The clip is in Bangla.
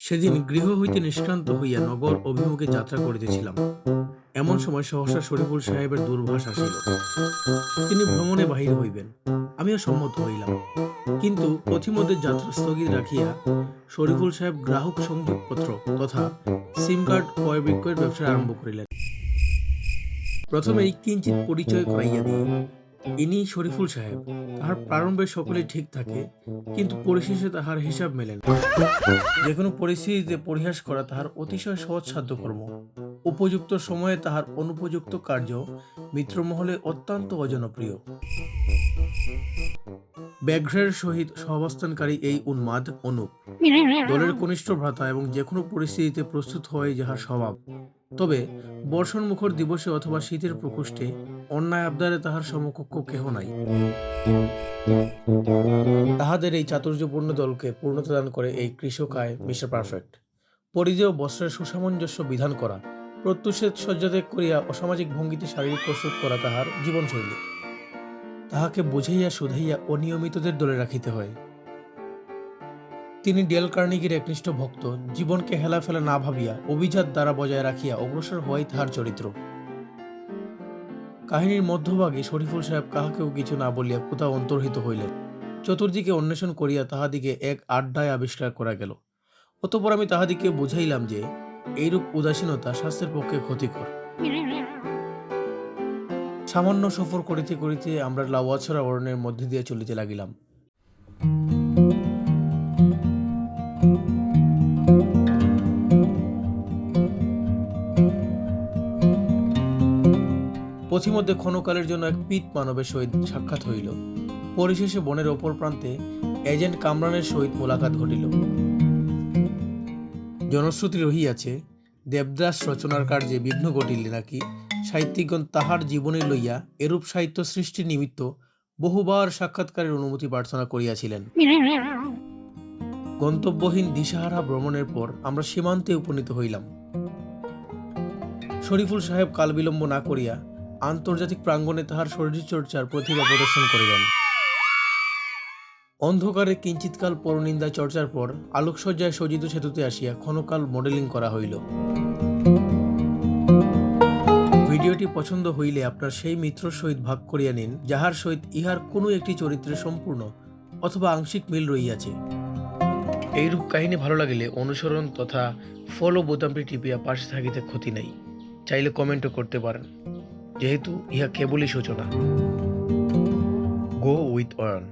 সেদিন গৃহ হইতে নিষ্ক্রান্ত হইয়া নগর অভিমুখে যাত্রা করিতেছিলাম। এমন সময় সহসা শরীফুল সাহেবের দূরভাষ আসিল। তিনি ভ্রমণে বাহির হইবেন। আমিও সম্মত হইলাম, কিন্তু পথিমধ্যে যাত্রা স্থগিত রাখিয়া শরীফুল সাহেব গ্রাহক সংযোগপত্র তথা সিম কার্ড ক্রয় বিক্রয়ের ব্যবসা আরম্ভ করিলেন। প্রথমেই কিঞ্চিত পরিচয় করাইয়া দিই। ইনি শরীফুল সাহেব। তাহার প্রারম্ভে সকলেই ঠিক থাকে, কিন্তু পরিশেষে তাহার হিসাব মেলে না। যে কোনো পরিস্থিতিতে পরিহাস করা তাহার অতিশয় সহজসাধ্য কর্ম। উপযুক্ত সময়ে তাহার অনুপযুক্ত কার্য মিত্রমহলে অত্যন্ত অজনপ্রিয়। ব্যাঘ্রের সহিত সহাবস্থানকারী এই উন্মাদ অনুপ দলের কনিষ্ঠ ভ্রাতা এবং যে কোনো পরিস্থিতিতে প্রস্তুত হওয়াই যাহার স্বভাব। তবে বর্ষণ মুখর দিবসে অথবা শীতের প্রকোষ্ঠে অন্যায় আবদারে তাহার সমকক্ষ কেহ নাই। তাহাদের এই চাতুর্যপূর্ণ দলকে পূর্ণতা দান করে এই কৃষকায় মিস্টার পারফেক্ট। পরিধেয় বস্ত্রের সুসামঞ্জস্য বিধান করা, প্রত্যুষে শয্যাত্যাগ করিয়া অসামাজিক ভঙ্গিতে শারীরিক কসরত করা তাহার জীবনশৈলী। তাহাকে বুঝাইয়া শুধাইয়া অনিয়মিতদের দলে রাখিতে হয়। তিনি ডেল কার্নিগির একনিষ্ঠ ভক্ত। জীবনকে হেলাফেলা না ভাবিয়া অভিজাত দ্বারা বজায় রাখিয়া অগ্রসর হওয়াই তাহার চরিত্র। কাহিনীর মধ্যভাগে শরীফুল সাহেব কাহাকেও কিছু না বলিয়া কোথাও অন্তর্হিত হইলেন। চতুর্দিকে অন্বেষণ করিয়া তাহাদিকে এক আড্ডায় আবিষ্কার করা গেল। অতঃপর আমি তাহাদিকে বুঝাইলাম যে এইরূপ উদাসীনতা স্বাস্থ্যের পক্ষে ক্ষতিকর। সামান্য সফর করিতে করিতে আমরা লাউয়াছড়া অরণ্যের মধ্যে দিয়ে চলিতে লাগিলাম। পথিমধ্যে ক্ষণকালের জন্য এক পিত মানবের সহিত সাক্ষাৎ হইল। পরিশেষে বনের অপর প্রান্তে এজেন্ট কামরানের সহিত মোলাকাত ঘটিল। জনশ্রুতি রহিয়াছে, দেবদাস রচনার কার্যে বিঘ্ন ঘটিলে নাকি সাহিত্যিকগণ তাহার জীবনী লইয়া এরূপ সাহিত্য সৃষ্টির নিমিত্ত বহুবার সাক্ষাৎকারের অনুমতি প্রার্থনা করিয়াছিলেন। গন্তব্যহীন দিশাহারা ভ্রমণের পর আমরা সীমান্তে উপনীত হইলাম। শরীফুল সাহেব কাল বিলম্ব না করিয়া আন্তর্জাতিক প্রাঙ্গণে তাহার শরীরচর্চার প্রতিভা প্রদর্শন করিলেন। অন্ধকারে কিঞ্চিৎকাল পরনিন্দা চর্চার পর আলোকসজ্জায় সজ্জিত সেতুতে আসিয়া ক্ষণকাল মডেলিং করা হইল। ভিডিওটি পছন্দ হইলে আপনার সেই মিত্রর সহিত ভাগ করিয়া নিন, যাহার সহিত ইহার কোনো একটি চরিত্রে সম্পূর্ণ অথবা আংশিক মিল রহিয়াছে। এইরূপ কাহিনী ভালো লাগিলে অনুসরণ তথা ফলো বোতামটি টিপিয়া পাশে থাকিতে ক্ষতি নাই। চাইলে কমেন্টও করতে পারেন, যেহেতু ইহা কেবলই সূচনা। Go with Ayan.